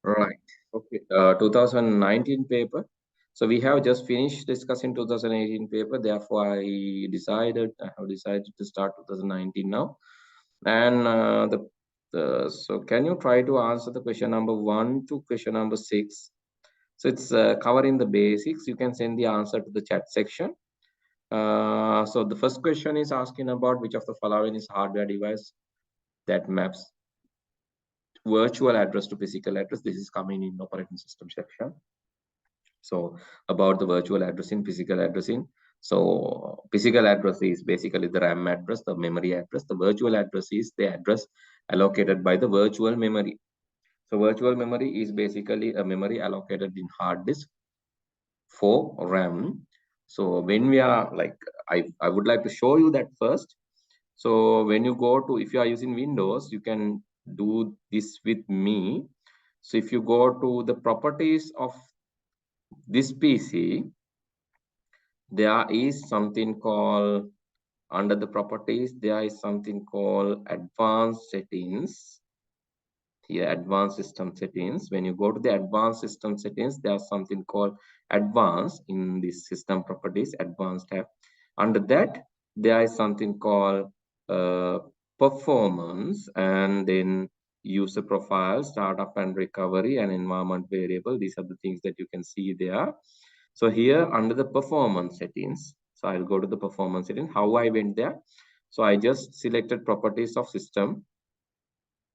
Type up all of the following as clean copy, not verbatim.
Right. Okay. 2019 paper. So we have just finished discussing 2018 paper. Therefore, I have decided to start 2019 now. And so can you try to answer the question number 1 to question number 6? So it's covering the basics. You can send the answer to the chat section. So the first question is asking about which of the following is hardware device that maps virtual address to physical address. This is coming in operating system section. So about the virtual addressing, physical addressing. So physical address is basically the RAM address, the memory address. The virtual address is the address allocated by the virtual memory. So virtual memory is basically a memory allocated in hard disk for RAM. So when we are like, I would like to show you that first. So when you go to, if you are using Windows, you can do this with me. So if you go to the properties of this PC, there is something called, under the properties, there is something called advanced settings. Here, advanced system settings. When you go to the advanced system settings, there's something called advanced in this system properties, advanced tab. Under that, there is something called performance, and then user profile, startup and recovery, and environment variable. These are the things that you can see there. So here under the performance settings, so I'll go to the performance settings. How I went there? So I just selected properties of system.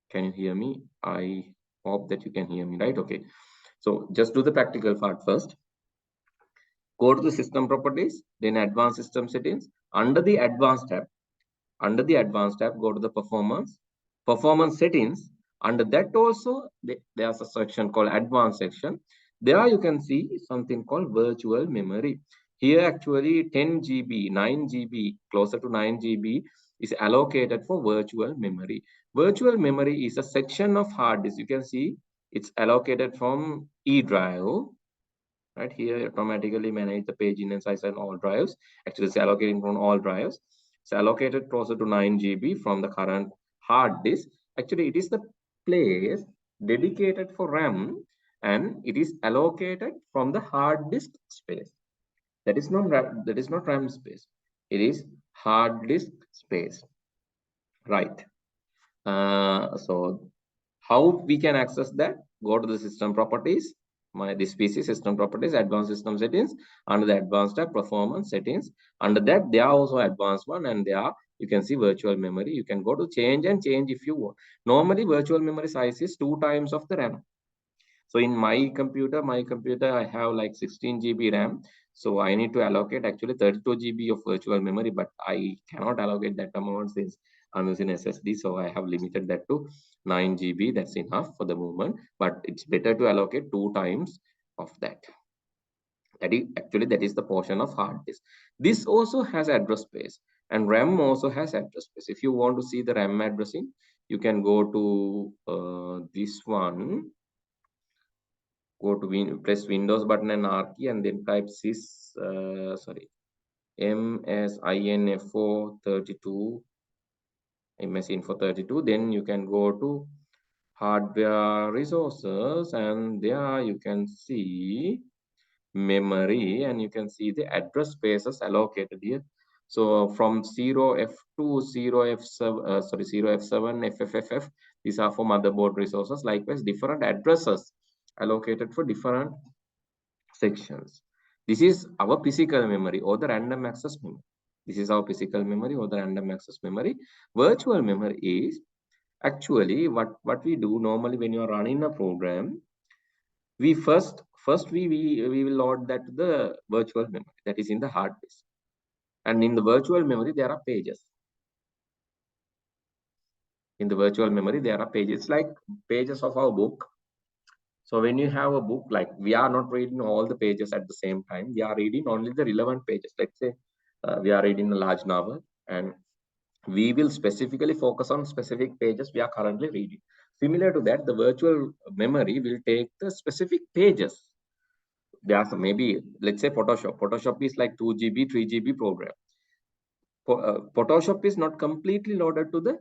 Can you hear me? I hope that you can hear me, right? Okay. So just do the practical part first. Go to the system properties, then advanced system settings. Under the advanced tab, go to the performance settings. Under that also, there's a section called advanced section. There you can see something called virtual memory. Here actually 10 GB, 9 GB, closer to 9 GB is allocated for virtual memory. Virtual memory is a section of hard disk. You can see it's allocated from E drive. Right here, automatically manage the page in and size and all drives. Actually, it's allocating from all drives. It's allocated closer to 9 GB from the current hard disk. Actually, it is the place dedicated for RAM, and it is allocated from the hard disk space. That is not RAM space. It is hard disk space. Right. So how we can access that? Go to the system properties. This PC system properties, advanced system settings. Under the advanced tab, performance settings. Under that, there are also advanced one, and there you can see virtual memory. You can go to change and change if you want. Normally, virtual memory size is 2 times of the RAM. So in my computer, I have like 16 GB RAM. So I need to allocate actually 32 GB of virtual memory, but I cannot allocate that amount since I'm using SSD. So I have limited that to 9 GB. That's enough for the moment, but it's better to allocate 2 times of that. That is the portion of hard disk. This also has address space, and RAM also has address space. If you want to see the RAM addressing, you can go to this one. Go to press Windows button and R key, and then type MSINFO32, MS-Info32. Then you can go to hardware resources, and there you can see memory, and you can see the address spaces allocated here. So from 0F2, 0F7, 0F7, FFFF, these are for motherboard resources. Likewise, different addresses allocated for different sections. This is our physical memory or the random access memory. This is our physical memory or the random access memory. Virtual memory is actually what we do normally when you are running a program. We first we will load that to the virtual memory that is in the hard disk. And in the virtual memory, there are pages. In the virtual memory, there are pages like pages of our book. So when you have a book, like we are not reading all the pages at the same time. We are reading only the relevant pages. Let's say we are reading a large novel, and we will specifically focus on specific pages we are currently reading. Similar to that, the virtual memory will take the specific pages. There are some, maybe, let's say Photoshop. Photoshop is like 2 GB, 3 GB program. Photoshop is not completely loaded to the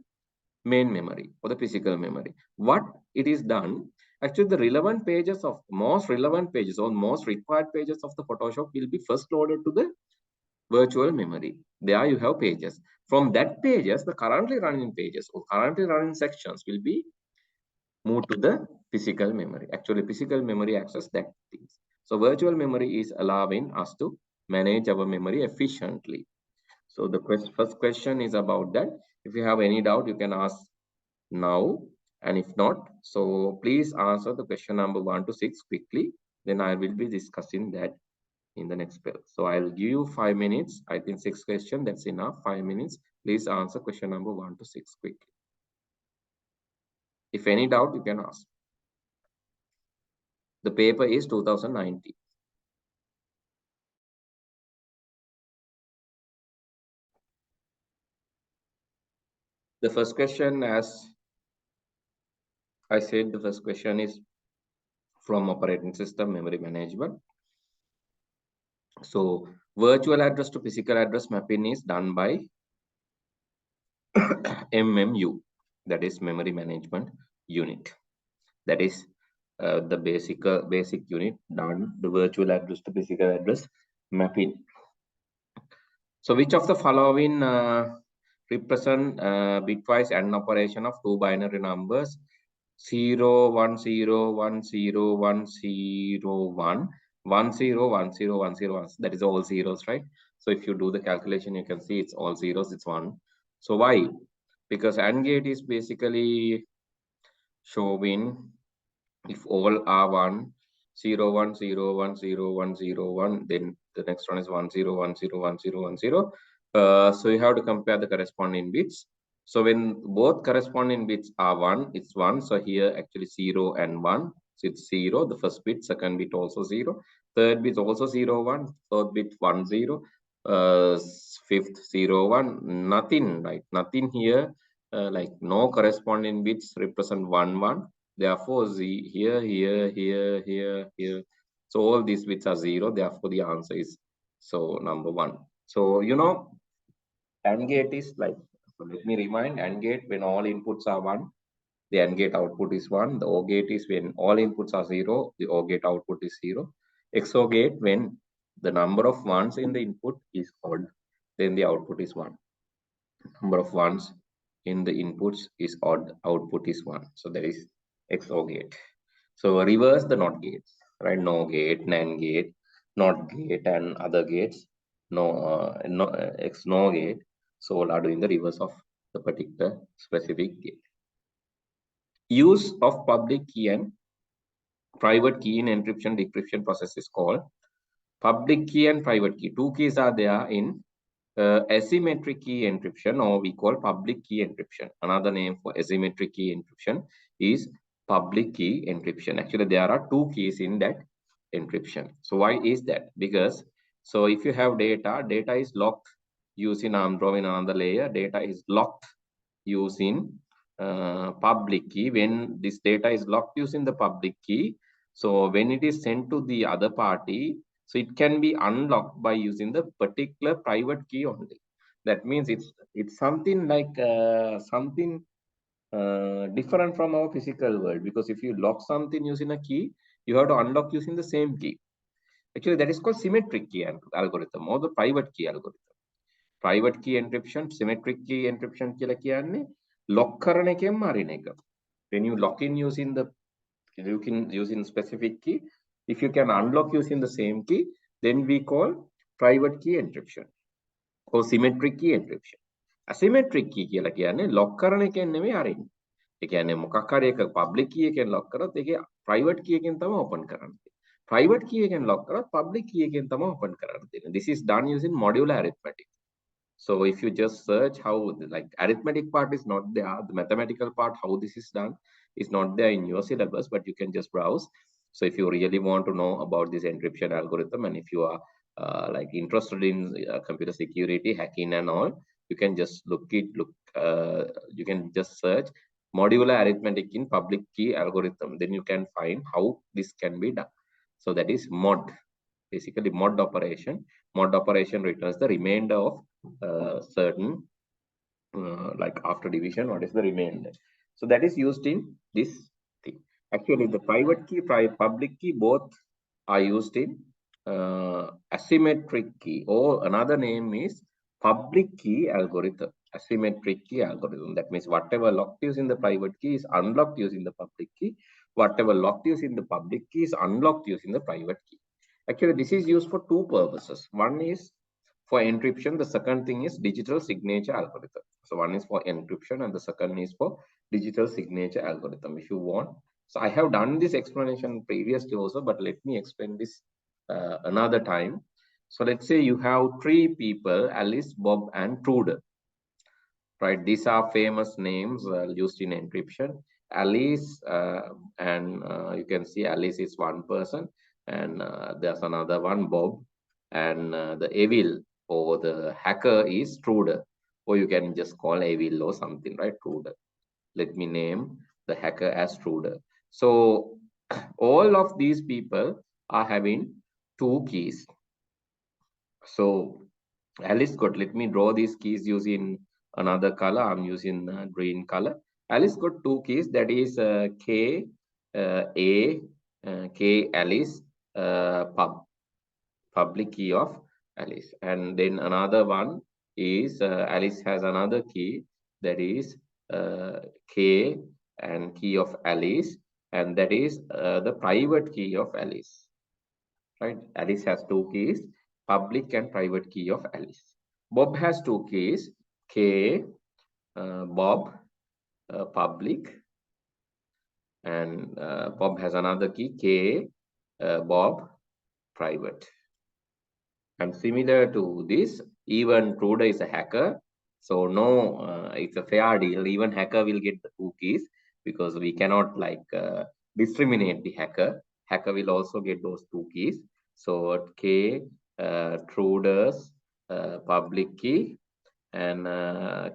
main memory or the physical memory. What it is done, Actually, the relevant pages of most relevant pages or most required pages of the Photoshop will be first loaded to the virtual memory. There you have pages. From that pages, the currently running pages or currently running sections will be moved to the physical memory. Actually, physical memory access that things. So virtual memory is allowing us to manage our memory efficiently. So the first question is about that. If you have any doubt, you can ask now. And if not, so please answer the question number 1 to 6 quickly. Then I will be discussing that in the next spell. So I'll give you 5 minutes. I think 6 questions, that's enough. 5 minutes. Please answer question number 1 to 6 quickly. If any doubt, you can ask. The paper is 2019. The first question, as I said, the first question is from operating system memory management. So virtual address to physical address mapping is done by MMU, that is memory management unit. That is the basic unit done the virtual address to physical address mapping. So which of the following represent bitwise AND operation of two binary numbers 0 1 0 1 0 1 0 1 1 0 1 0 1 0 1? That is all zeros, right? So if you do the calculation, you can see it's all zeros, it's 1. So why? Because AND gate is basically showing if all are 1 0 1 0 1 0 1 0 1, then the next one is 1 0 1 0 1 0 1 0. So you have to compare the corresponding bits. So when both corresponding bits are 1, it's 1. So here actually 0 and 1. So it's 0, the first bit, second bit also 0. Third bit also 0 1, fourth bit 1 0, fifth 0 1. Nothing, right? Nothing here. Like no corresponding bits represent 1 1. Therefore, here, here, here, here, here. So all these bits are 0. Therefore, the answer is so number 1. So you know, AND gate is like, so let me remind, AND gate when all inputs are 1, the AND gate output is 1. The OR gate is when all inputs are 0, the OR gate output is 0. XOR gate when the number of ones in the input is odd, then the output is 1. Number of ones in the inputs is odd, output is 1. So that is XOR gate. So reverse the NOT gates, right? NOR gate, NAND gate, NOT gate, and other gates. NOR gate. So all are doing the reverse of the particular specific gate. Use of public key and private key in encryption decryption process is called public key and private key. Two keys are there in asymmetric key encryption, or we call public key encryption. Another name for asymmetric key encryption is public key encryption. Actually, there are two keys in that encryption. So why is that? Because so if you have data is locked using ARM in another layer, data is locked using public key. When this data is locked using the public key, so when it is sent to the other party, so it can be unlocked by using the particular private key only. That means it's something like something different from our physical world, because if you lock something using a key, you have to unlock using the same key. Actually, that is called symmetric key algorithm or the private key algorithm. Private key encryption, symmetric key encryption කියලා කියන්නේ lock කරන එකෙන් මාරින එක. When you lock in using the using specific key, if you can unlock using the same key, then we call private key encryption or symmetric key encryption. Asymmetric key කියලා කියන්නේ lock කරන එකෙන් නෙමෙයි අරින්නේ. ඒ කියන්නේ මොකක් හරි එක public key එකෙන් lock කරොත් ඒකේ private key එකෙන් තමයි open කරන්න තියෙන්නේ. Private key එකෙන් lock කරොත් public key එකෙන් තමයි open කරන්න තියෙන්නේ. This is done using modular arithmetic. So if you just search how like arithmetic part is not there, the mathematical part, how this is done is not there in your syllabus, but you can just browse. So if you really want to know about this encryption algorithm, and if you are like interested in computer security, hacking and all, you can just you can just search modular arithmetic in public key algorithm. Then you can find how this can be done. So that is mod. Basically mod operation. Mod operation returns the remainder of certain like after division, what is the remainder. So that is used in this thing. Actually, the private key, public key, both are used in asymmetric key, or another name is public key algorithm, asymmetric key algorithm. That means whatever locked using the private key is unlocked using the public key. Whatever locked using the public key is unlocked using the private key. Actually, this is used for two purposes. One is for encryption. The second thing is digital signature algorithm. So one is for encryption and the second is for digital signature algorithm. If you want, so I have done this explanation previously also, but let me explain this another time. So let's say you have three people, Alice, Bob, and Trude. Right, these are famous names used in encryption. Alice, and you can see Alice is one person, and there's another one, Bob, and the evil or the hacker is Trude, or you can just call evil or something, right? Trude. Let me name the hacker as Trude. So all of these people are having two keys. So Alice got, let me draw these keys using another color. I'm using green color. Alice got two keys, that is K, A, K Alice, public key of Alice. And then another one is Alice has another key, that is K and key of Alice, and that is the private key of Alice. Right? Alice has two keys, public and private key of Alice. Bob has two keys, K, Bob, public, and Bob has another key, K, Bob, private. And similar to this, even Trude is a hacker. So no, it's a fair deal. Even hacker will get the two keys because we cannot like discriminate the hacker. Hacker will also get those two keys. So K, Trude's public key, and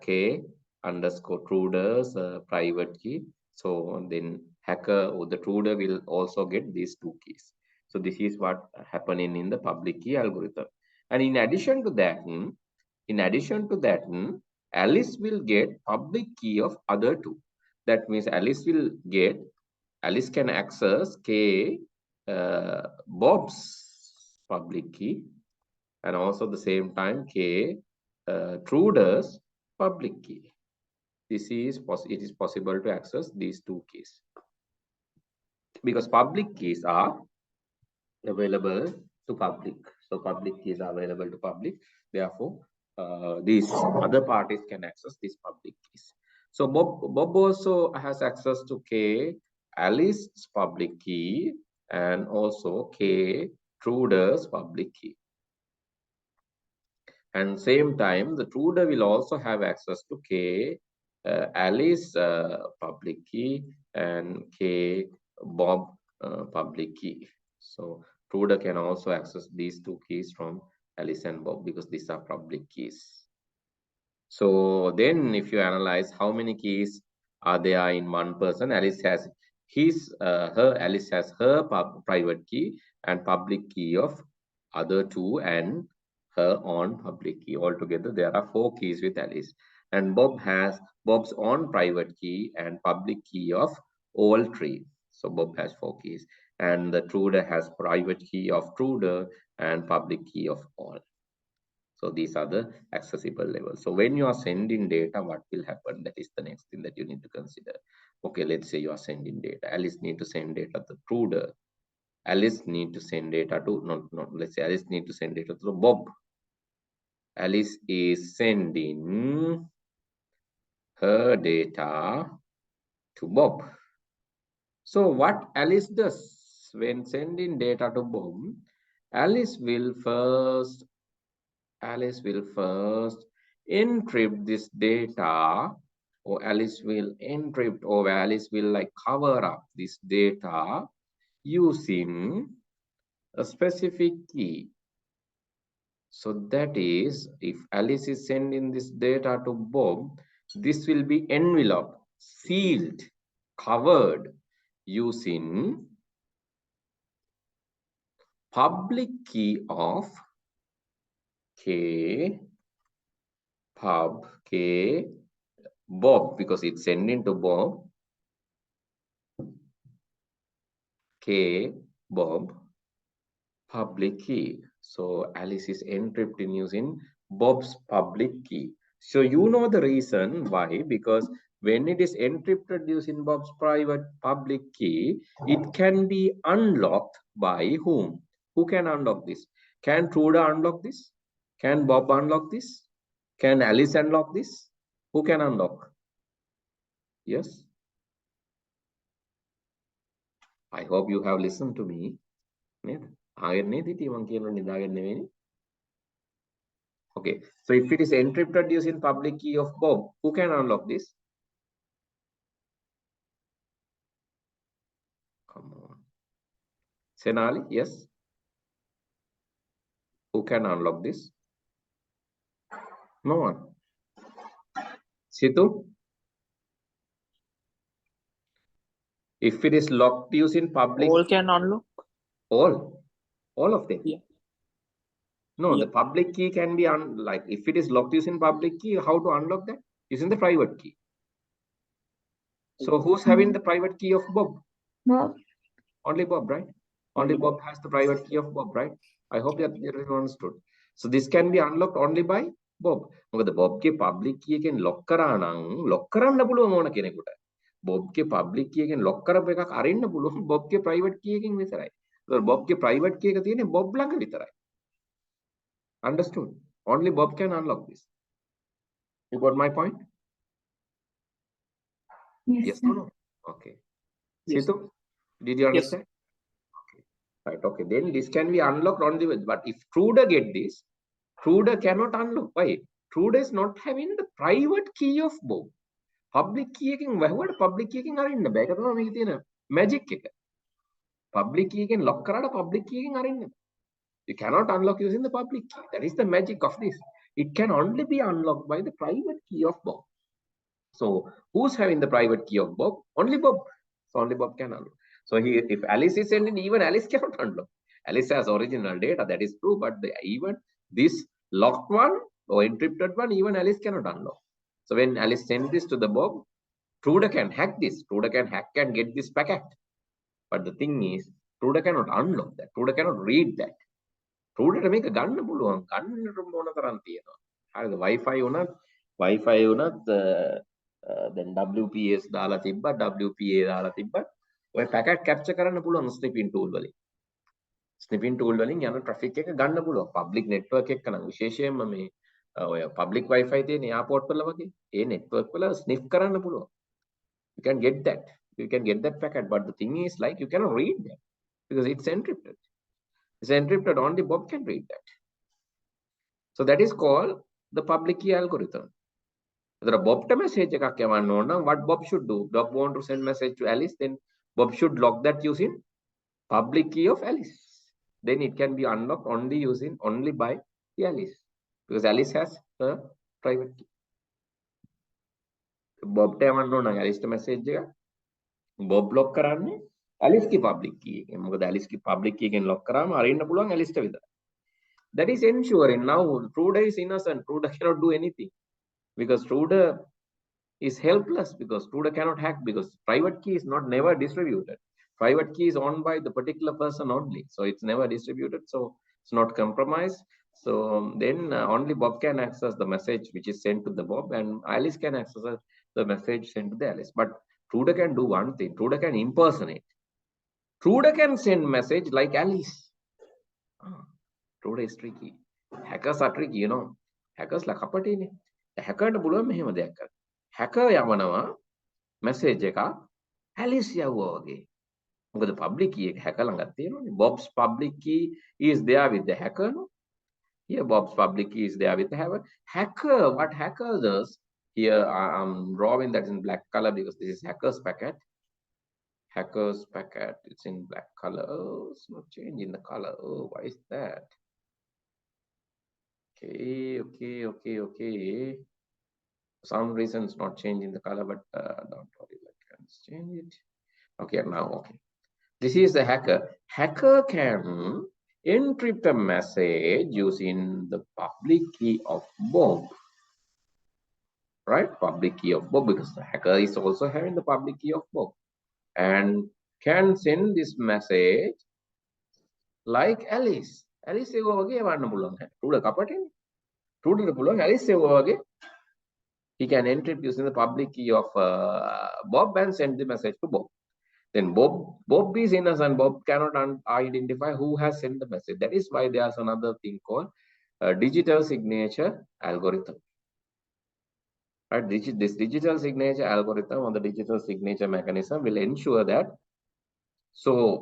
K underscore Trude's private key. So then hacker or the Trude will also get these two keys. So this is what happening in the public key algorithm. And in addition to that, Alice will get public key of other two. That means Alice can access K, Bob's public key, and also the same time K, Trude's public key. It is possible to access these two keys because public keys are available to public. So public keys are available to public. Therefore, these other parties can access these public keys. So Bob also has access to K, Alice's public key, and also K, Trude's public key. And same time, the Trude will also have access to K, Alice public key, and K, Bob public key. So Trude can also access these two keys from Alice and Bob because these are public keys. So then if you analyze how many keys are there in one person, Alice has Alice has her private key and public key of other two, and her own public key. Altogether, there are 4 keys with Alice. And Bob has Bob's own private key and public key of all 3. So Bob has 4 keys. And the Trude has private key of Trude and public key of all. So these are the accessible levels. So when you are sending data, what will happen? That is the next thing that you need to consider. Okay, let's say you are sending data. Alice need to send data to Trude. Alice need to send data to, let's say Alice need to send data to Bob. Alice is sending her data to Bob. So what Alice does when sending data to Bob, Alice will first encrypt this data, or Alice will encrypt, or Alice will like cover up this data using a specific key. So that is, if Alice is sending this data to Bob, this will be enveloped, sealed, covered using public key of K, pub K, Bob, because it's sending to Bob, K Bob public key. So Alice is encrypting using Bob's public key. So you know the reason why, because when it is encrypted using Bob's private public key, it can be unlocked by whom? Who can unlock this? Can Truda unlock this? Can Bob unlock this? Can Alice unlock this? Who can unlock? Yes. I hope you have listened to me. Okay, so if it is encrypted using public key of Bob, who can unlock this? Come on. Senali, yes. Who can unlock this? No one. Situ? If it is locked using public All key, can unlock. all of them. Yeah. No, Yeah. the public key can be like if it is locked using public key, how to unlock that? Using the private key. So who's having the private key of Bob? Bob. Only Bob, right? Only Bob has the private key of Bob, right? I hope that you understood. So this can be unlocked only by Bob. මොකද Bob के public key එකෙන් lock කරා නම් lock කරන්න පුළුවන් ඕන කෙනෙකුට. Bob के public key එකෙන් lock කරපු එකක් අරින්න පුළුවන් Bob के private key එකෙන් විතරයි. So Bob के private key එක තියෙන්නේ Bob ළඟ විතරයි. Understood? Only Bob can unlock this. You got my point? Yes or no? Okay. Yes. Situ, did you Yes. understand? Right, okay, then this can be unlocked only with, but if Truda get this, Truda cannot unlock. Why? Truda is not having the private key of Bob. Public key එකෙන් වැහුවට public key එකෙන් අරින්න බෑ. ඒක තමයි මේකේ තියෙන magic එක. Public key එකෙන් lock කරාට public key එකෙන් අරින්න බෑ. You cannot unlock using the public key. That is the magic of this. It can only be unlocked by the private key of Bob. So who's having the private key of Bob? Only Bob. So only Bob can unlock. So here, if Alice is sending, even Alice cannot unlock. Alice has original data, that is true, but even this locked one or encrypted one, even Alice cannot unlock. So when Alice sends this to the Bob, Truda can hack this. Truda can hack and get this packet. But the thing is, Truda cannot unlock that. Truda cannot read that. Truda to make a gun පුළුවන්. ගන්නට මොන තරම් තියෙනවා. හරිද? Wi-Fi උනත් then WPS දාලා තිබ්බා, WPA දාලා තිබ්බා. ඔය packet capture කරන්න පුළුවන් snipping tool වලින්. Snipping tool වලින් යන traffic එක ගන්න පුළුවන්. Public network එක නම් විශේෂයෙන්ම මේ ඔය public Wi-Fi තියෙන airport වල වගේ ඒ network වල sniff කරන්න පුළුවන්. You can get that. You can get that packet, but the thing is like you cannot read that because it's encrypted. It's encrypted, only Bob can read that. So that is called the public key algorithm. There Bob to message එකක් යවන්න ඕන නම් what Bob should do? Bob want to send message to Alice, then Bob should lock that using public key of Alice. Then it can be unlocked only by the Alice because Alice has a private key. Bob ට යවන්න ඕන නම් Alice ට message එක Bob lock කරන්නේ Alice की public key එකෙන්. මොකද Alice की public key එකෙන් lock කරාම අරින්න පුළුවන් Alice ට විතරයි. That is ensuring now Truda is innocent. Truda cannot do anything because Truda is helpless because Truda cannot hack because private key is never distributed. Private key is owned by the particular person only. So it's never distributed. So it's not compromised. So then only Bob can access the message which is sent to the Bob and Alice can access the message sent to the Alice. But Truda can do one thing. Truda can impersonate. Truda can send message like Alice. Truda is tricky. Hackers are tricky, you know. Hackers like kapatine. Hacker ට පුළුවන් මෙහෙම දෙයක් කරන්න. Hacker යවනවා message එකක් Alice යවුවා වගේ. මොකද public key එක hacker ළඟ තියෙනවනේ. Bob's public key is there with the hacker, no? Here Bob's public key is there with the hacker. What hacker does here, I'm drawing that in black color because this is hacker's packet. Hacker's packet, it's in black color. Oh, it's not changing the color. Oh, why is that? Okay. For some reason it's not changing the color, but don't worry, I can change it. Okay, now okay. This is the hacker. Hacker can encrypt a message using the public key of Bob. Right? Public key of Bob because the hacker is also having the public key of Bob. And can send this message like Alice. Alice එක වගේ වන්න පුළුවන්. Truda කපටින්. Truda පුළුවන් Alice එක වගේ. He can encrypt using the public key of Bob and send the message to Bob. Then Bob is innocent. Bob cannot identify who has sent the message. That is why there's another thing called digital signature algorithm. Right? This digital signature algorithm or the digital signature mechanism will ensure that,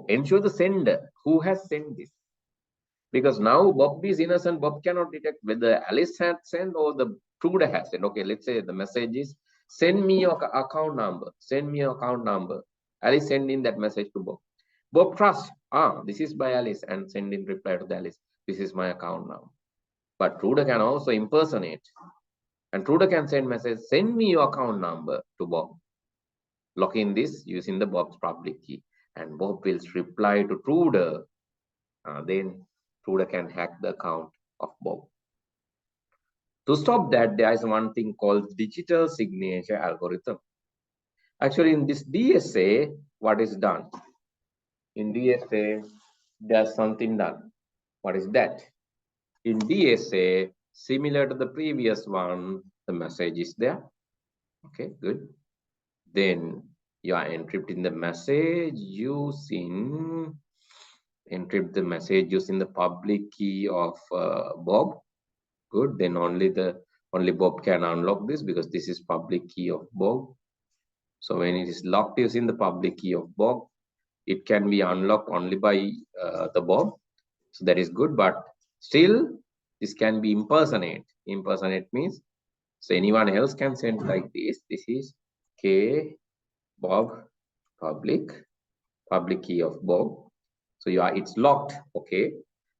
ensure the sender who has sent this. Because now Bob is innocent, Bob cannot detect whether Alice had sent or the Truda has sent. Okay, let's say the message is, send me your account number. Send me your account number. Alice send in that message to Bob. Bob trusts, this is by Alice, and send in reply to the Alice, this is my account number. But Truda can also impersonate. And Truda can send message, send me your account number to Bob. Lock in this using the Bob's public key. And Bob will reply to Truda. Then Truda can hack the account of Bob. To stop that, there is one thing called digital signature algorithm. Actually, in this DSA, what is done? In DSA, there's something done. What is that? In DSA, similar to the previous one, the message is there. Okay, good. Then you are encrypting the message using the public key of Bob. Good. Then only Bob can unlock this because this is public key of Bob. So when it is locked using the public key of Bob, it can be unlocked only by the Bob. So that is good, but still this can be impersonate. Impersonate means, so anyone else can send like this. This is K Bob public key of Bob. So it's locked. Okay.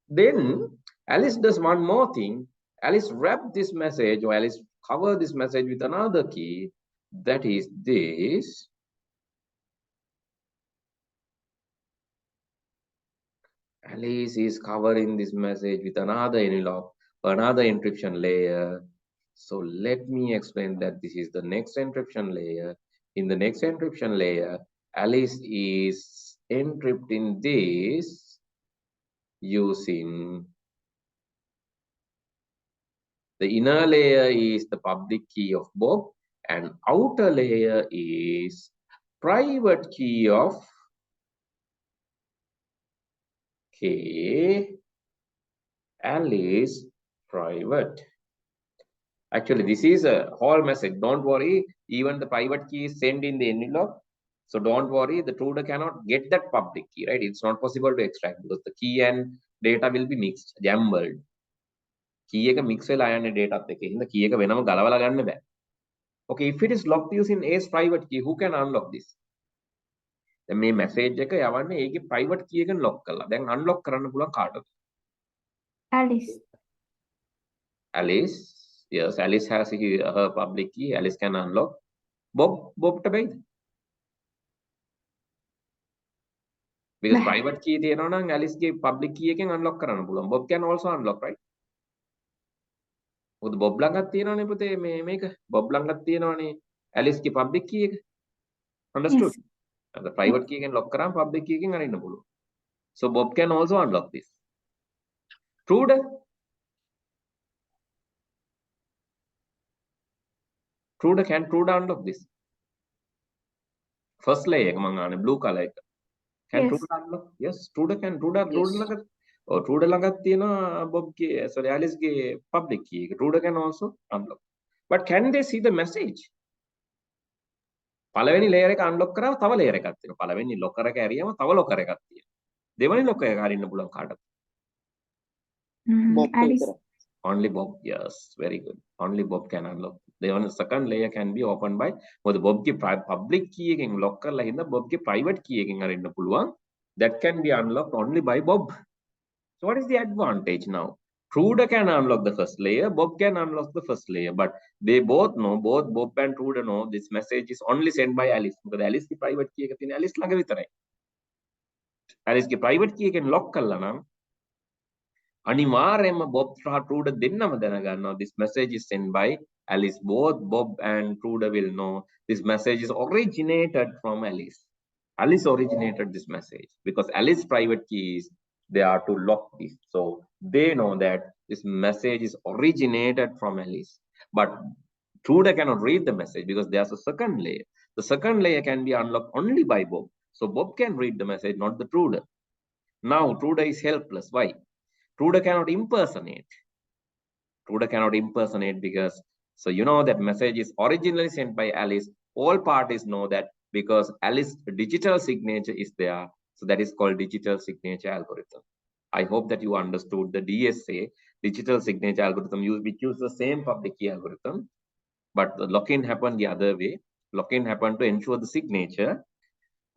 Then Alice does one more thing. Alice wrap this message, or Alice cover this message with another key. That is this. Alice is covering this message with another envelope, another encryption layer. So let me explain that this is the next encryption layer. In the next encryption layer, Alice is encrypting this using the inner layer is the public key of Bob, and outer layer is private key of K, Alice private. Actually, this is a whole message. Don't worry, even the private key is sent in the envelope. So don't worry, the Truda cannot get that public key, right? It's not possible to extract because the key and data will be mixed, jumbled. Key එක mix වෙලා යන්නේ data එකේ. හින්දා key එක වෙනම ගලවලා ගන්න බෑ. Okay, if it is locked using A's private key, who can unlock this? දැන් මේ message එක යවන්නේ ඒකේ private key එකෙන් lock කරලා. දැන් unlock කරන්න පුළුවන් කාටද? Alice. Alice. Yes, Alice has her public key. Alice can unlock. Bob ට බැයිද? Because private key තියෙනවා නම් Alice ගේ public key එකෙන් unlock කරන්න පුළුවන්. Bob can also unlock, right? මොකද Bob ළඟත් තියෙනවනේ පුතේ මේක. Bob ළඟත් තියෙනවනේ Alice ගේ public key එක. Understood? Yes. The private key එකෙන් lock කරාම public key එකෙන් අරින්න පුළුවන්. So Bob can also unlock this. Truda can Truda unlock this? First layer එක මං ආනේ blue color එක. Can yes. Truda unlock? Yes, Truda can. Truda ළඟ Truda ළඟත් තියෙනවා Bob ගේ Alice ගේ public key එක. Truda can also unlock. But can they see the message? පළවෙනි layer එක unlock කරාම තව layer එකක් තියෙනවා. පළවෙනි locker එක ඇරියම තව locker එකක් තියෙනවා. දෙවෙනි locker එක අරින්න පුළුවන් කාටද? Alice. Only Bob. Yes, very good. Only Bob can unlock. The second layer can be opened by Bob ගේ public key එකෙන් lock කරලා හින්දා Bob ගේ private key එකෙන් අරින්න පුළුවන්. That can be unlocked only by Bob. So what is the advantage now? Truda can unlock the first layer, Bob can unlock the first layer, but they both know, both Bob and Truda know this message is only sent by Alice. Because Alice की private key එක තියෙන Alice ළඟ විතරයි. Alice की private key එකෙන් lock කළා නම් අනිවාර්යයෙන්ම Bob සහ Truda දෙන්නම දැනගන්නවා this message is sent by Alice. Both Bob and Truda will know this message is originated from Alice. Alice originated this message because Alice private key is there to lock this. So they know that this message is originated from Alice. But Truda cannot read the message because there's a second layer. The second layer can be unlocked only by Bob. So Bob can read the message, not the Truda. Now Truda is helpless. Why? Truda cannot impersonate. Truda cannot impersonate because, so you know that message is originally sent by Alice. All parties know that because Alice's digital signature is there. So that is called digital signature algorithm. I hope that you understood the DSA, digital signature algorithm, which use the same public key algorithm, but the lock-in happened the other way. Lock-in happened to ensure the signature.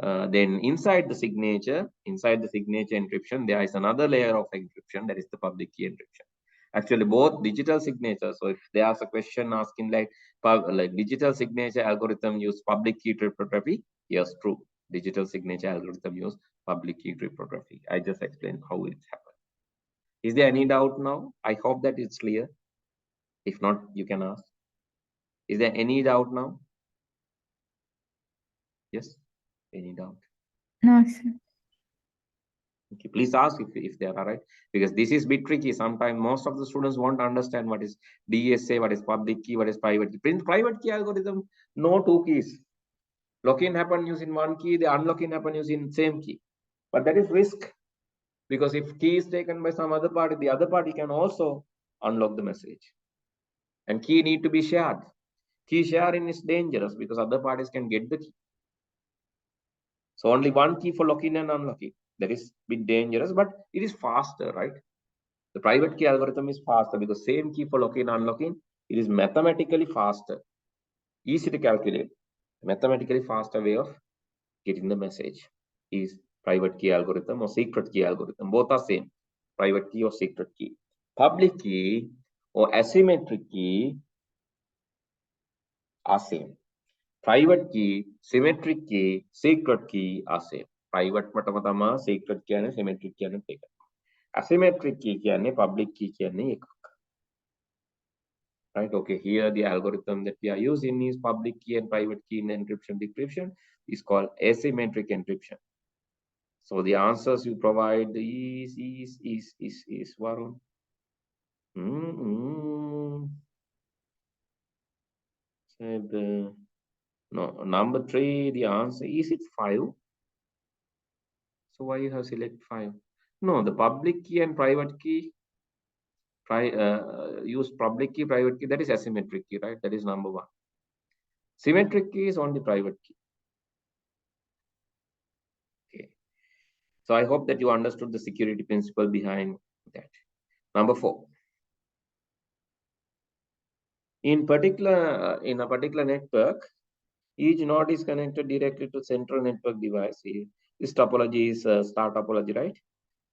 Then inside the signature encryption, there is another layer of encryption, that is the public key encryption. Actually, both digital signatures. So if there's a question asking like digital signature algorithm use public key cryptography, yes, true. Digital signature algorithm use public key cryptography. I just explained how it happened. Is there any doubt now? I hope that it's clear. If not, you can ask. Is there any doubt now? Yes? Any doubt? No, sir. Okay, please ask if they are right, because this is a bit tricky. Sometimes most of the students won't understand what is DSA, what is public key, what is private key. In private key algorithm, no two keys. Lock-in happen using one key, the unlocking happen using same key. But that is risk, because if key is taken by some other party, the other party can also unlock the message. And key need to be shared. Key sharing is dangerous because other parties can get the key. So only one key for locking and unlocking. That is a bit dangerous, but it is faster, right? The private key algorithm is faster because same key for locking and unlocking, it is mathematically faster, easy to calculate. Mathematically faster way of getting the message is private key algorithm or secret key algorithm. Both are same, private key or secret key. Public key or asymmetric key are same. Private key, symmetric key, secret key are same. Private මටම තමා secret කියන්නේ symmetric කියන්නේ එක. Asymmetric key කියන්නේ public key කියන්නේ එකක්. Right? Okay, here the algorithm that we are using is public key and private key in encryption decryption is called asymmetric encryption. So the answers you provide is Varun. Said no, number 3, the answer is it 5? So why you have select 5? No, the public key and private key use public key, private key, that is asymmetric key, right? That is number 1. Symmetric key is only private key. Okay. So I hope that you understood the security principle behind that. Number 4. In a particular network, each node is connected directly to central network device. This topology is star topology, right?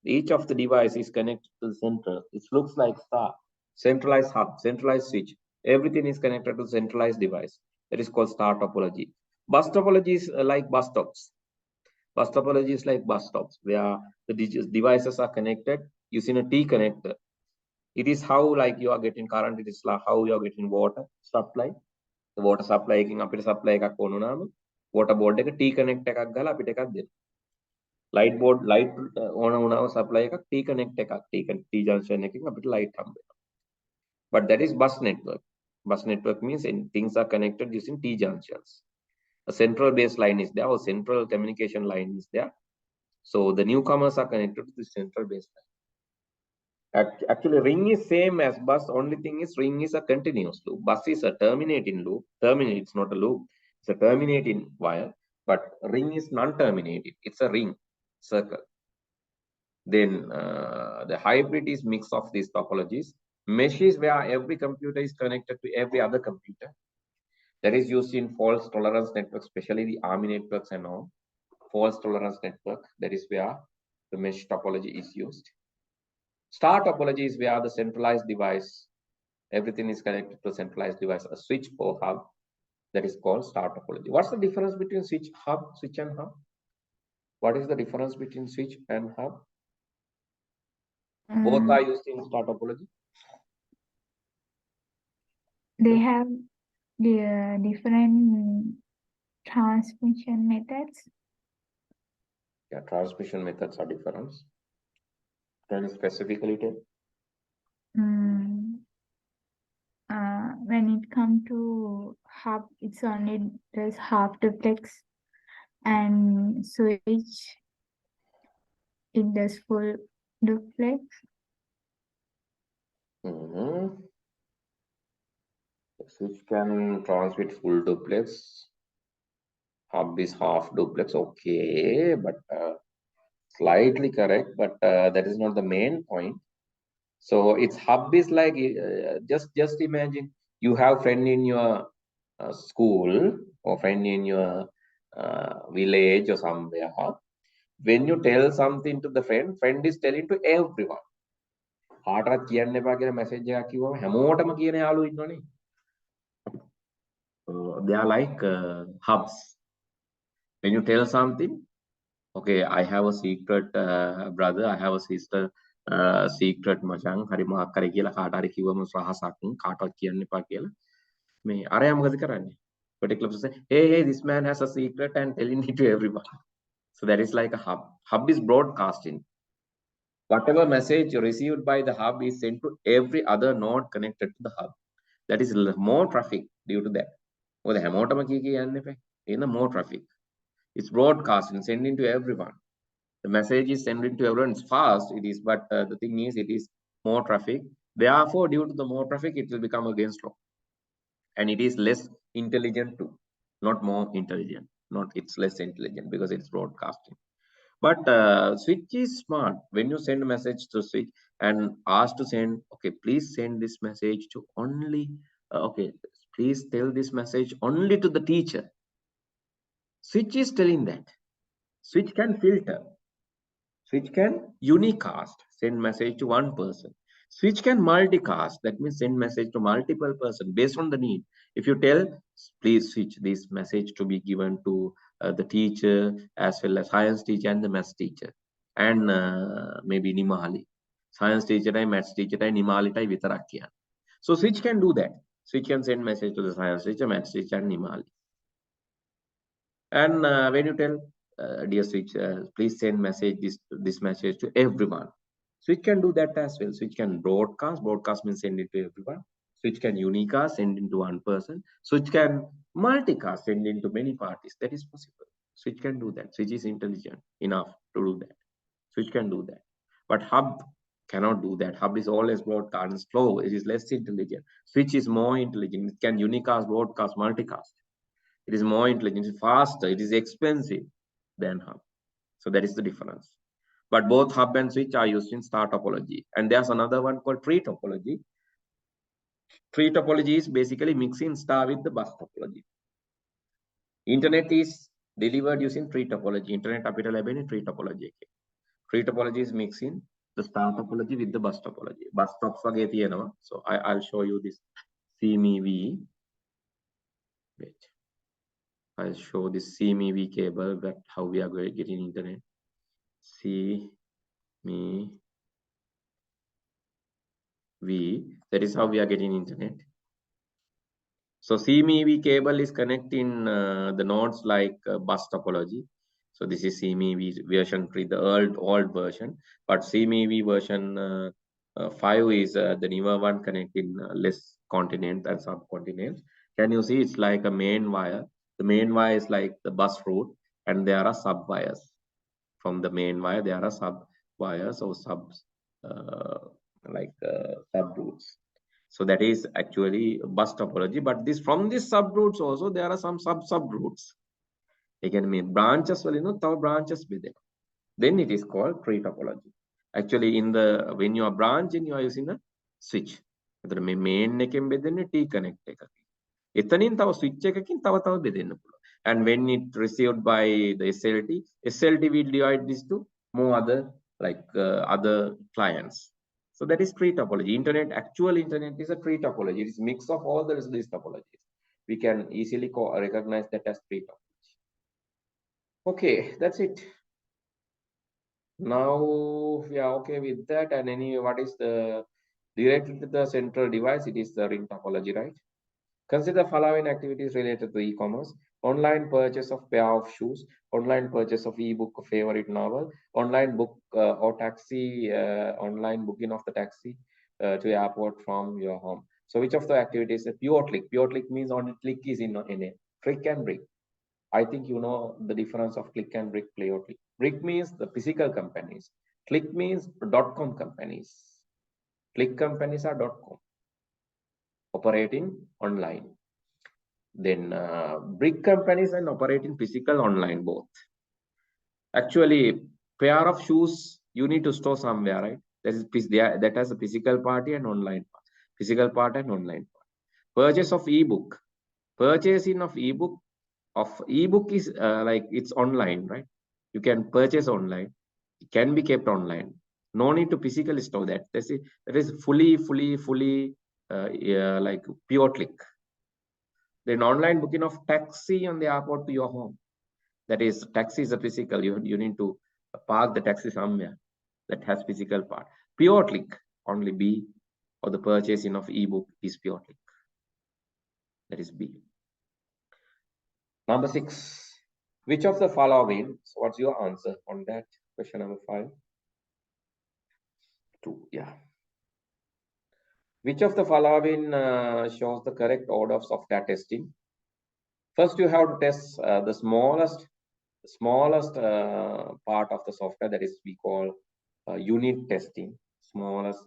Each of the device is connected to the center. It looks like star, centralized hub, centralized switch. Everything is connected to the centralized device. That is called star topology. Bus topology is like bus stops. Bus topology is like bus stops where the devices are connected using a T connector. It is how like you are getting current. It is like how you are getting water supply. The water supply එකකින් අපිට supply එකක් ඕන වුණාම water board එක T connect එකක් ගාලා අපිට එකක් දෙනවා. Light board light ඕන වුණාම supply එකක් T connect එකක් T junction එකකින් අපිට light හම්බ වෙනවා. But that is bus network. Bus network means things are connected using T junctions. A central base line is there, or central communication line is there. So the newcomers are connected to the central base line. Actually, ring is same as bus. Only thing is ring is a continuous loop. Bus is a terminating loop. It's not a loop. It's a terminating wire. But ring is non-terminating. It's a ring, circle. Then the hybrid is mix of these topologies. Mesh is where every computer is connected to every other computer. That is used in fault tolerance networks, especially the army networks and all. Fault tolerance network, that is where the mesh topology is used. Star topology is where the centralized device, everything is connected to a centralized device, a switch or hub, that is called star topology. What's the difference between switch and hub? What is the difference between switch and hub? Both are used in star topology. They have the different transmission methods. Yeah, transmission methods are different. Can you specifically tell? When it comes to hub, it's only there's half duplex, and switch it does full duplex. Switch can transmit full duplex. Hub is half duplex. Okay, but slightly correct, but that is not the main point. So its hub is like just imagine you have friend in your school or friend in your village or somewhere. When you tell something to the friend is telling to everyone. කාටවත් කියන්න එපා කියලා message එකක් කිව්වම හැමෝටම කියන යාළුවෝ ඉන්නවනේ. They are like hubs. When you tell something, okay, I have a secret brother, I have a sister, secret මචං හරි මොකක් හරි කියලා කාට හරි කිව්වම රහසක් කාටවත් කියන්න එපා කියලා. මේ අරයා මොකද කරන්නේ? Particular person say, hey, this man has a secret and telling it to everyone. So that is like a hub. Hub is broadcasting. Whatever message received by the hub is sent to every other node connected to the hub. That is more traffic due to that. මොකද හැමෝටම කියන්න එපා. එන more traffic. It's broadcasting, sending to everyone. The message is sending to everyone. It's fast, it is, but the thing is, it is more traffic. Therefore, due to the more traffic, it will become against law. And it is less intelligent too, not more intelligent. Not it's less intelligent because it's broadcasting. But switch is smart. When you send a message to switch and ask to send, okay, please send this message to only, okay, please tell this message only to the teacher. Switch is telling that. Switch can filter. Switch can unicast, send message to one person. Switch can multicast, that means send message to multiple person based on the need. If you tell, please switch this message to be given to the teacher as well as science teacher and the maths teacher and maybe Nimali. Science teacher and maths teacher and Nimali tai vitarak kiyan. So switch can do that. Switch can send message to the science teacher, maths teacher and Nimali. And when you tell, dear switch, please send message this message to everyone. Switch can do that as well. Switch can broadcast. Broadcast means send it to everyone. Switch can unicast, send it to one person. Switch can multicast, send it to many parties. That is possible. Switch can do that. Switch is intelligent enough to do that. Switch can do that. But hub cannot do that. Hub is always broadcast and slow. It is less intelligent. Switch is more intelligent. It can unicast, broadcast, multicast. It is more intelligent, it's faster, it is expensive than hub. So that is the difference. But both hub and switch are used in star topology. And there's another one called tree topology. Tree topology is basically mixing star with the bus topology. Internet is delivered using tree topology. Internet apita labene tree topology. Tree topology is mixing the star topology with the bus topology. Bus stops wage tiyenawa. So I'll show you this CMEV. Wait. I'll show this CMEV cable, that how we are going to get in internet. CMEV, that is how we are getting internet. So CMEV cable is connecting the nodes like bus topology. So this is CMEV version 3, the old version. But CMEV version 5 is the newer one, connecting less continent and subcontinents. Can you see it's like a main wire? The main wire is like the bus route, and there are sub wires. From the main wire, there are sub wires or subs, sub routes. So that is actually bus topology. But from this sub routes also there are some sub routes. Again, mean branches branches be there. Then it is called tree topology. Actually, when you are branching, you are using a switch. The main එකෙන් බෙදෙන්නේ T connect එකකින්. එතනින් තව switch එකකින් තව බෙදෙන්න පුළුවන්. And when it received by the SLT will divide this to more other other clients. So that is tree topology. Actual internet is a tree topology. It is a mix of all these topologies. We can easily recognize that as tree topology. Okay, that's it. Now we are okay with that. And what is the directed to the central device? It is the ring topology, right? Consider following activities related to e-commerce. Online purchase of pair of shoes, online purchase of ebook, a favorite novel, online book or taxi, online booking of the taxi to airport from your home. So which of the activities is pure click? Pure click means only click is in a click and brick. I think you know the difference of click and brick, pure click. Brick means the physical companies. Click means .com companies. Click companies are .com, operating online. Then brick companies and operating physical online both. Actually, pair of shoes you need to store somewhere, right? That has a physical part and online part. Physical part and online part. Purchase of ebook. Purchasing of ebook is like it's online, right? You can purchase online. It can be kept online. No need to physically store that. That is fully like pure click. Then online booking of taxi on the airport to your home. That is, taxi is a physical. You need to park the taxi somewhere. That has physical part. Pure click, only B, or the purchasing of ebook is pure click. That is B. Number 6. Which of the following? So what's your answer on that? Question number 5. 2. Yeah. Which of the following shows the correct order of software testing? First, you have to test the smallest part of the software, that is we call unit testing. Smallest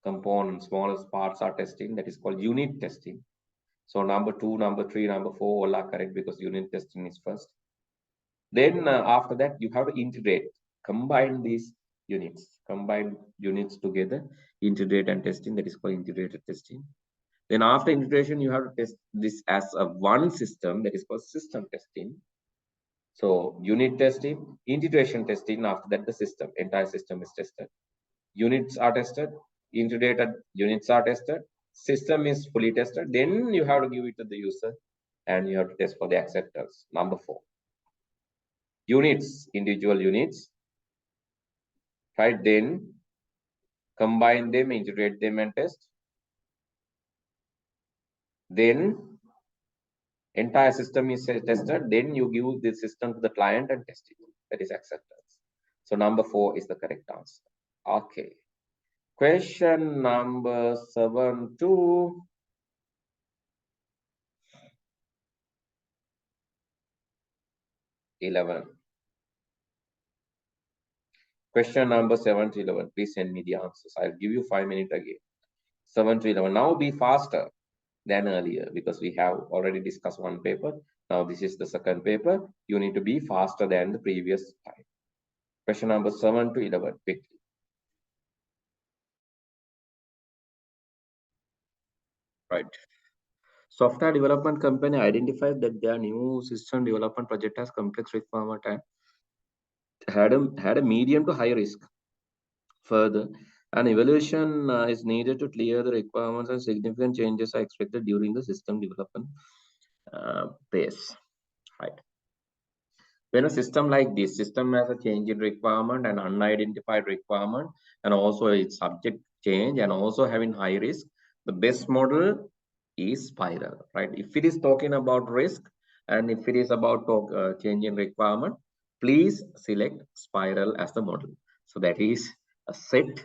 components, smallest parts are testing, that is called unit testing. So number 2, number 3, number 4 all are correct because unit testing is first. Then after that you have to integrate, combine these units together, integrate and testing, that is called integrated testing. Then after integration you have to test this as a one system, that is called system testing. So unit testing, integration testing, after that the entire system is tested. Units are tested, integrated units are tested, system is fully tested, then you have to give it to the user and you have to test for the acceptance. Number 4. Units, individual units, right? Then combine them, integrate them and test. Then entire system is tested, then you give the system to the client and test it. That is acceptance. So number 4 is the correct answer. Okay. Question number 7 to 11. Question number 7 to 11. Please send me the answers. I'll give you 5 minutes again. 7 to 11. Now be faster than earlier because we have already discussed one paper. Now this is the second paper. You need to be faster than the previous time. Question number 7 to 11. Quickly. Right. Software development company identified that their new system development project has complex requirement and had a medium to high risk. Further, an evaluation is needed to clear the requirements and significant changes are expected during the system development phase. Right. When a system like this system has a change in requirement and unidentified requirement, and also its subject change and also having high risk, the best model is spiral, right? If it is talking about risk and if it is about change in requirement, please select spiral as the model. So that is a set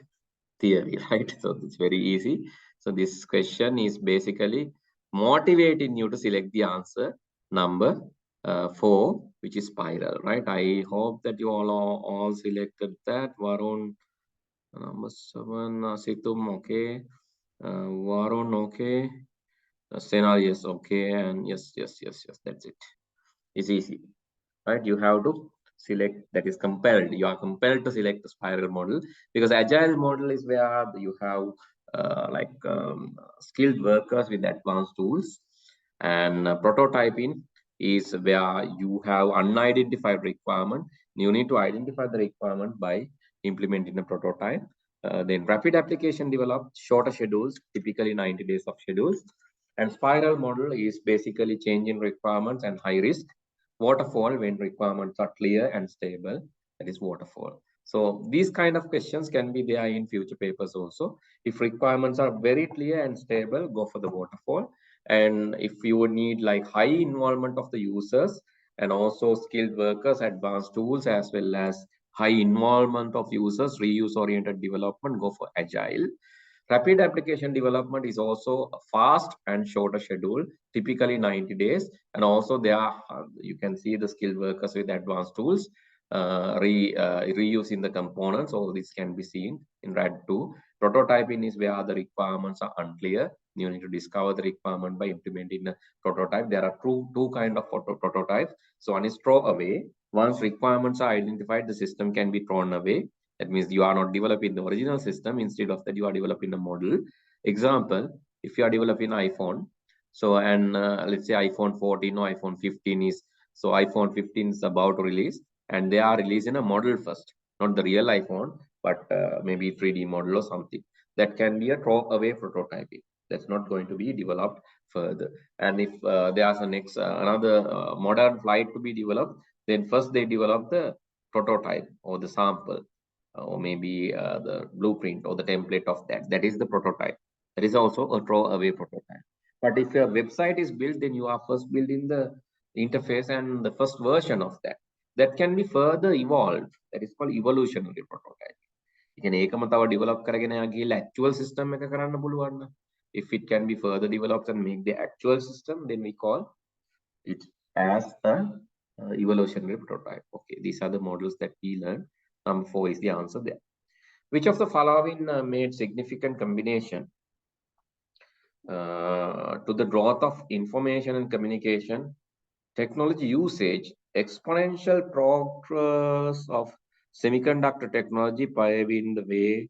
theory, right? So it's very easy. So this question is basically motivating you to select the answer number 4, which is spiral, right? I hope that you all selected that. Varun, number 7, Situm, okay. Varun, okay. Senal, yes, okay. And yes, that's it. It's easy, right? You have to select, that is compelled. You are compelled to select the spiral model because agile model is where you have skilled workers with advanced tools, and prototyping is where you have unidentified requirement. You need to identify the requirement by implementing a prototype. Then rapid application develop shorter schedules, typically 90 days of schedules. And spiral model is basically changing requirements and high risk. Waterfall, when requirements are clear and stable, that is waterfall. So these kind of questions can be there in future papers also. If requirements are very clear and stable, go for the waterfall. And if you need like high involvement of the users and also skilled workers, advanced tools, as well as high involvement of users, reuse oriented development, go for agile. Rapid application development is also a fast and shorter schedule, typically 90 days. And also there are, you can see the skilled workers with advanced tools, reusing the components. All this can be seen in RAD 2. Prototyping is where the requirements are unclear. You need to discover the requirement by implementing a prototype. There are two kind of prototypes. So one is throw away. Once requirements are identified, the system can be thrown away. That means you are not developing the original system. Instead of that, you are developing a model. Example, if you are developing iPhone, so and let's say iPhone 14 or iPhone 15 is, so iPhone 15 is about to release, and they are releasing a model first, not the real iPhone, but maybe 3D model or something. That can be a throw-away prototyping. That's not going to be developed further. And if there's a next another modern flight to be developed, then first they develop the prototype or the sample, or maybe the blueprint or the template of that. That is the prototype. That is also a throw-away prototype. But if your website is built, then you are first building the interface and the first version of that. That can be further evolved. That is called evolutionary prototype. You can develop actual system. If it can be further developed and make the actual system, then we call it as a evolutionary prototype. Okay, these are the models that we learned. Number 4 is the answer there. Which of the following made significant combination to the growth of information and communication technology usage, exponential progress of semiconductor technology paving the way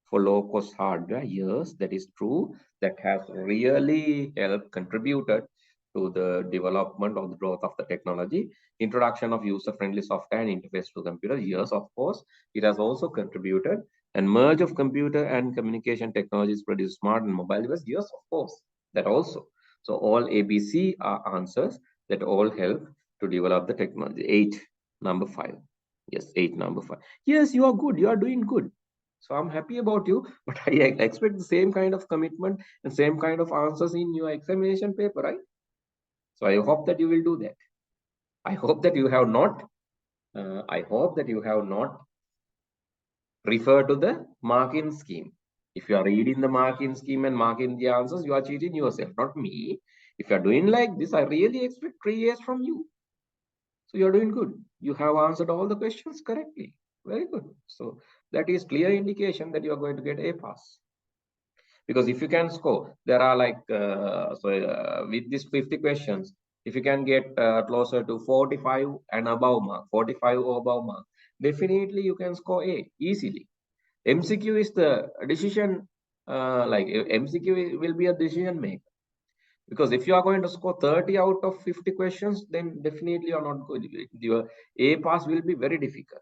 for low-cost hardware? Yes, that is true. That has really helped, contributed to the development of the growth of the technology. Introduction of user-friendly software and interface to computer. Yes, of course, it has also contributed. And merge of computer and communication technologies produce smart and mobile devices. Yes, of course, that also. So all ABC are answers that all help to develop the technology. 8, number 5. Yes, 8, number 5. Yes, you are good. You are doing good. So I'm happy about you, but I expect the same kind of commitment and same kind of answers in your examination paper, right? So I hope that you will do that. I hope that you have not. Refer to the marking scheme. If you are reading the marking scheme and marking the answers, you are cheating yourself, not me. If you are doing like this, I really expect 3 years from you. So you are doing good. You have answered all the questions correctly. Very good. So that is clear indication that you are going to get A pass. Because if you can score, there are like, with these 50 questions, if you can get closer to 45 and above mark, 45 or above mark, definitely you can score A easily. MCQ is the decision, MCQ will be a decision maker. Because if you are going to score 30 out of 50 questions, then definitely you are not good. Your A pass will be very difficult.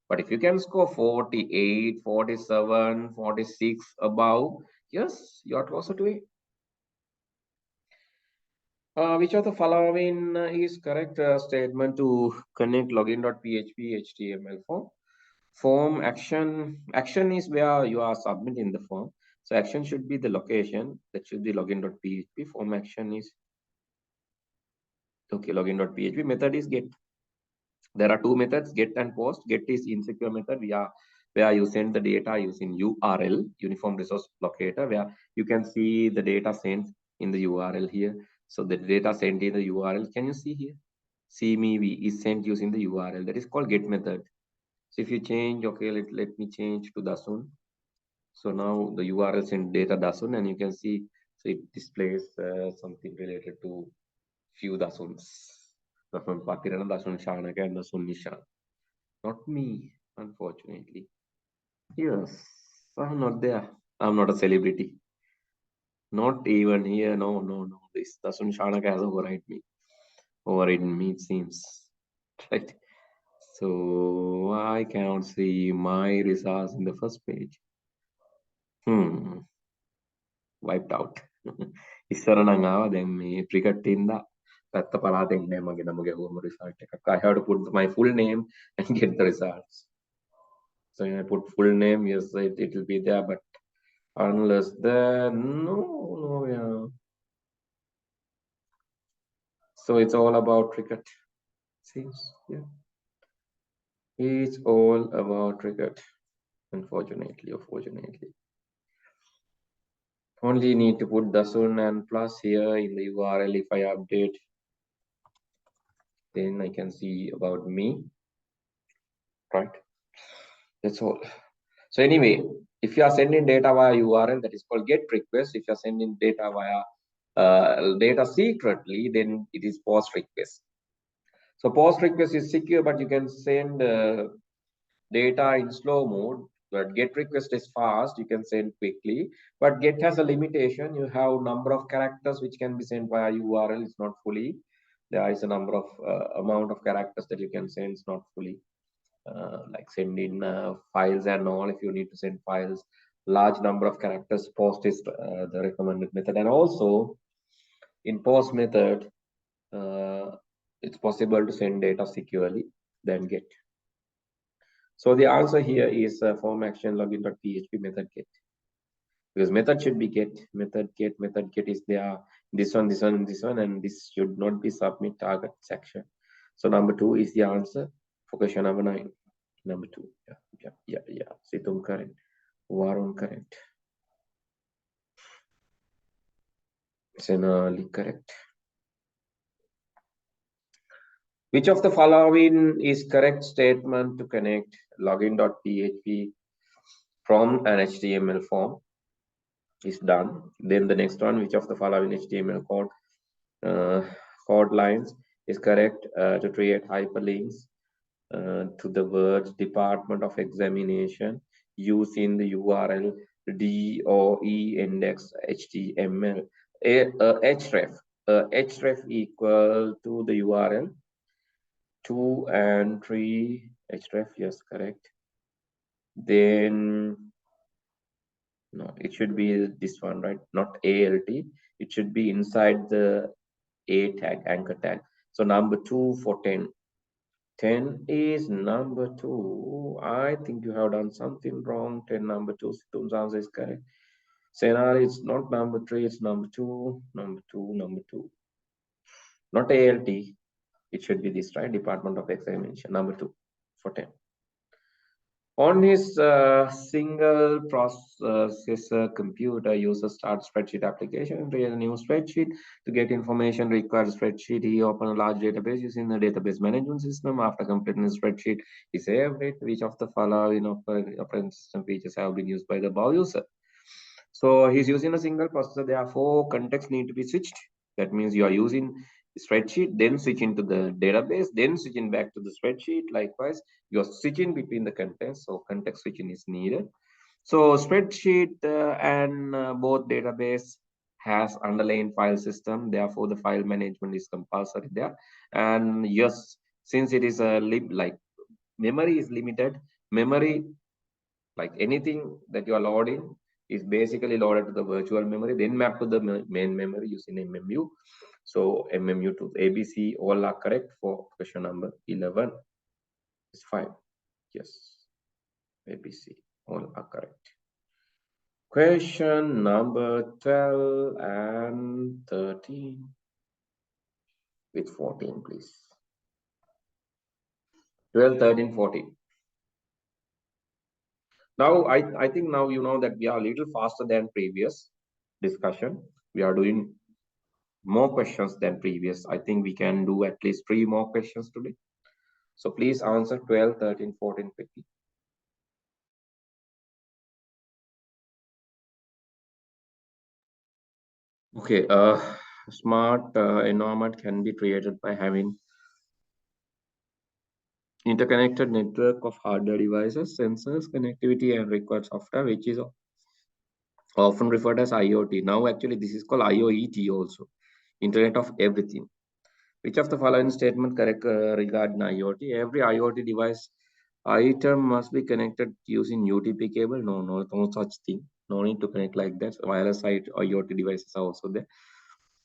But if you can score 48, 47, 46 above, yes, you are closer to A. Which of the following is correct statement to connect login.php HTML form? Form action. Action is where you are submitting the form. So action should be the location. That should be login.php. Form action is, okay, login.php. Method is get. There are two methods, get and post. Get is insecure method where you send the data using URL, uniform resource locator, where you can see the data sent in the URL here. So the data sent in the URL, can you see here? CMEV is sent using the URL. That is called get method. So if you change, okay, let me change to Dasun. So now the URL sent data Dasun, and you can see, so it displays something related to few Dasuns. Dasun Shanaka and Dasun Nishan. Not me, unfortunately. Yes, I'm not there. I'm not a celebrity. Not even here. No. This Dasun Shanaka has overridden me, it seems. Right. So I cannot see my results in the first page. Wiped out. ඉස්සර නම් ආවා දැන් මේ cricket ඉඳලා පැත්ත පලාතෙන් නෑ මගේ නම ගැහුවම result එකක්. I have to put my full name and get the results. So when I put full name, yes, it will be there, but unless then no, yeah. So it's all about cricket. Seems, yeah. It's all about cricket. Unfortunately or fortunately. Only need to put Dasun and plus here in the URL. If I update, then I can see about me, right? That's all. So anyway, if you are sending data via URL, that is called get request. If you are sending data via data secretly, then it is post request. So post request is secure, but you can send data in slow mode. But get request is fast, you can send quickly. But get has a limitation. You have number of characters which can be sent via URL. It's not fully. There is a number of amount of characters that you can send. It's not fully. Like sending files and all. If you need to send files, large number of characters, post is the recommended method. And also in post method, it's possible to send data securely than get. So the answer here is form action login.php method get, because method should be get, method get is there, this one, and this should not be submit target section. So number 2 is the answer for question number 9. Number 2. Yeah. Situm correct. Varun correct. Senali correct. Which of the following is correct statement to connect login.php from an HTML form? Is done. Then the next one, which of the following HTML code lines is correct to create hyperlinks to the words Department of Examination using the URL DOE index HTML href href equal to the URL 2 and 3 href, yes, correct. Then no, it should be this one, right? Not ALT. It should be inside the A tag, anchor tag. So number 2 for 10. 10 is number 2. I think you have done something wrong. 10 number 2. Situm's answer is correct. Senar is not number 3. It's number 2. Number 2. Not ALT. It should be this, right? Department of Examination. Number 2 for 10. On his single processor computer, user starts spreadsheet application and create a new spreadsheet. To get information required spreadsheet, he open a large database using the database management system. After completing the spreadsheet, he saved it. Which of the following operating system features have been used by the above user? So he's using a single processor. Therefore, context need to be switched. That means you are using spreadsheet, then switch into the database, then switching back to the spreadsheet. Likewise, you're switching between the contents, so context switching is needed. So spreadsheet and both database has underlying file system, therefore the file management is compulsory there. And yes, since it is a like memory is limited, memory, like anything that you are loading is basically loaded to the virtual memory, then mapped to the main memory using MMU. So MMU to ABC, all are correct for question number 11. It's 5. Yes, ABC, all are correct. Question number 12 and 13 with 14, please. 12, 13, 14. Now, I think now you know that we are a little faster than previous discussion. We are doing more questions than previous. I think we can do at least 3 more questions today. So please answer 12, 13, 14 quickly. Okay, smart environment can be created by having interconnected network of hardware devices, sensors, connectivity, and required software, which is often referred as IoT. Now, actually, this is called IoET also, Internet of Everything. Which of the following statement correct regarding IoT? Every IoT device item must be connected using UTP cable. No such thing. No need to connect like that. Wireless IoT devices are also there.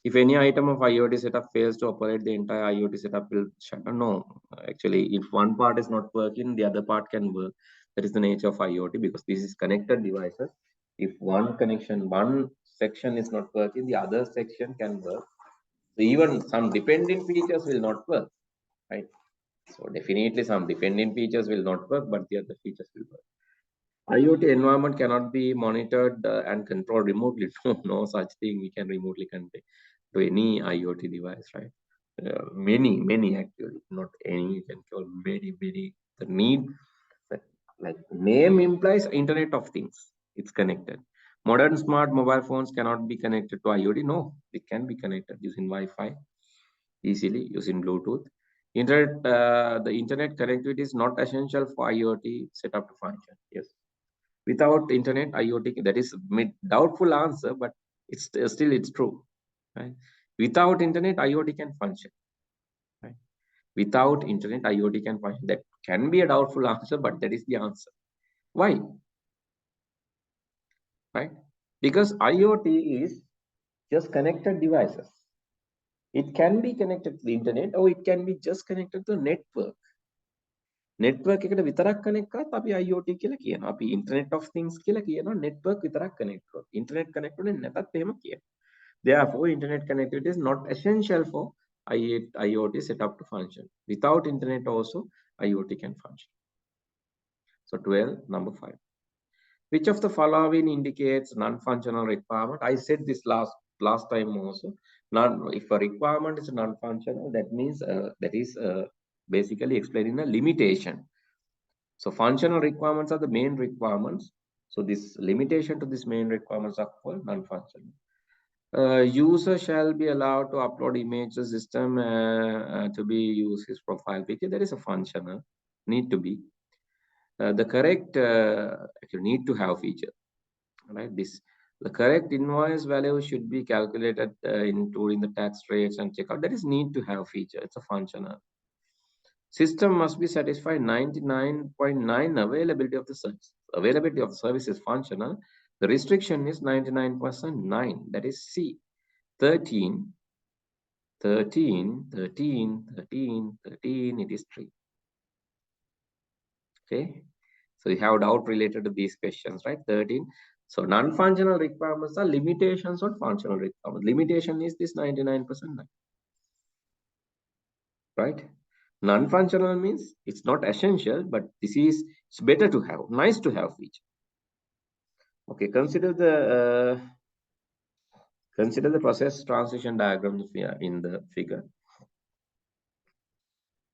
If any item of IoT setup fails to operate, the entire IoT setup will shut down. No, actually, if one part is not working, the other part can work. That is the nature of IoT, because this is connected devices. If one section is not working, the other section can work. So even some dependent features will not work, right? So definitely some dependent features will not work, but the other features will work. IoT environment cannot be monitored and controlled remotely. No such thing. We can remotely connect to any IoT device, right? Many actually, not any. You can call many. The need, like name implies Internet of Things. It's connected. Modern smart mobile phones cannot be connected to IoT. No, it can be connected using Wi-Fi easily, using Bluetooth. The internet connectivity is not essential for IoT setup to function. Yes. Without internet, IoT, that is doubtful answer, but it's true, right? Without internet, IoT can function, right? Without internet, IoT can function. That can be a doubtful answer, but that is the answer. Why? Right? Because IoT is just connected devices. It can be connected to the internet or it can be just connected to the network. network එකට විතරක් connect කරත් අපි IoT කියලා කියනවා. අපි Internet of Things කියලා කියනවා network විතරක් connect කරොත්. Internet connect වෙන්නේ නැතත් එහෙම කියනවා. Therefore, internet connectivity is not essential for IoT setup to function. Without internet also, IoT can function. So 12, number 5. Which of the following indicates non-functional requirement? I said this last time also. If a requirement is non-functional, that means that is basically explaining a limitation. So functional requirements are the main requirements. So this limitation to this main requirements are called non-functional. User shall be allowed to upload image to system to be used his profile picture. That is a functional, need to be. The correct, actually need to have feature, right? The correct invoice value should be calculated including the tax rates and checkout. That is need to have feature. It's a functional. System must be satisfied 99.9 availability of the service. Availability of the service is functional. The restriction is 99.9. That is C. 13, it is 3. Okay. So you have doubt related to these questions, right? 13. So non-functional requirements are limitations on functional requirements. Limitation is this 99%, right? Non-functional means it's not essential, but it's better to have, nice to have feature. Okay, consider the process transition diagram in the figure.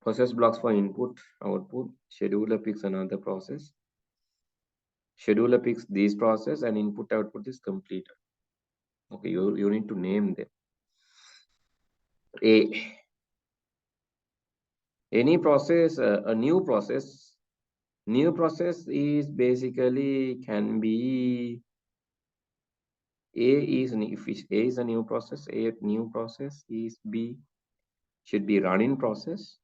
Process blocks for input, output, scheduler picks another process. Scheduler picks these process and input output is completed. Okay, you need to name them. Any process, a new process is basically can be if A is a new process, A new process is B should be running process.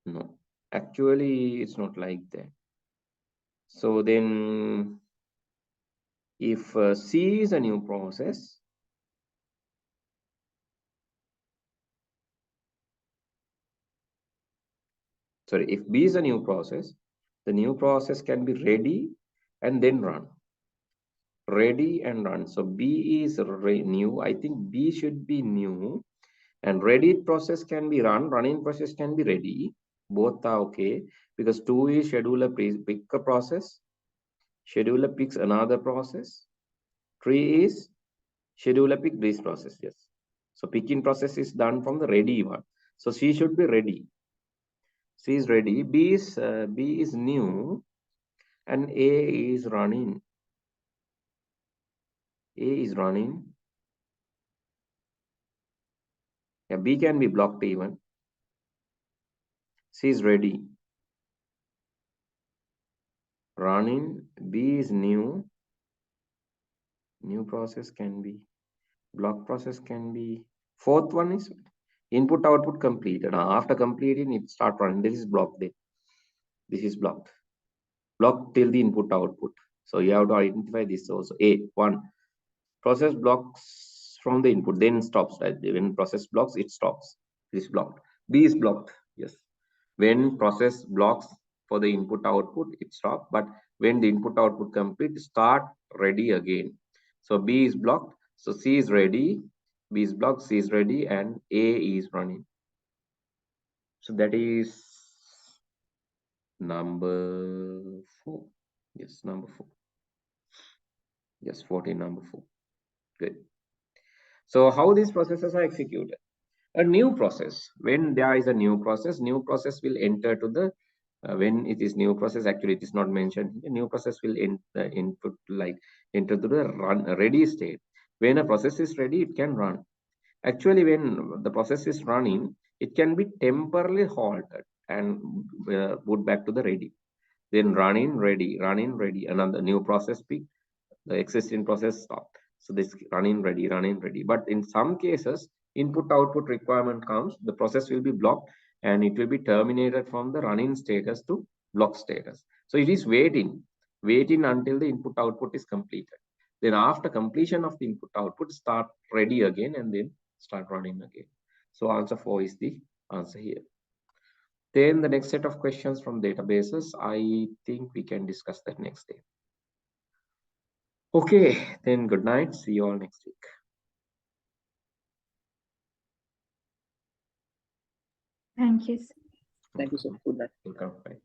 No, actually it's not like that. So then if C is a new process, sorry, if B is a new process, the new process can be ready and then run. Ready and run. So B is new. I think B should be new. And ready process can be running process can be ready. Both are okay because 2 is scheduler pick a process, scheduler picks another process. 3 is scheduler pick this process. Yes. So picking process is done from the ready one. So C should be ready. C is ready. B is new, and A is running. A is running. Yeah, B can be blocked even. C is ready. Running. B is new. New process can be. Block process can be. Fourth one is input output completed. After completing, it start running. This is blocked. This is blocked. Blocked till the input output. So you have to identify this also. A1 process blocks from the input, then stops. Right? When process blocks, it stops. It is blocked. B is blocked. Yes. When process blocks for the input output, it stops. But when the input output complete, start ready again. So B is blocked. So C is ready. B is blocked, C is ready, and A is running. So that is number 4. Yes, number 4. Yes, 14, number 4. Good. So how these processes are executed? A new process. When there is a new process will enter to the when it is new process, actually it is not mentioned here. New process will input like enter to the ready state. When a process is ready, it can run. Actually, when the process is running, it can be temporarily halted and put back to the ready. Then running ready, another new process peak, the existing process stopped. So this running ready. But in some cases, input output requirement comes, the process will be blocked and it will be terminated from the running status to block status. So it is waiting until the input output is completed. Then after completion of the input output, start ready again and then start running again. So answer 4 is the answer here. Then the next set of questions from databases, I think we can discuss that next day. Okay, then good night. See you all next week. Thank you. Thank you, sir. Good night. Welcome. Bye.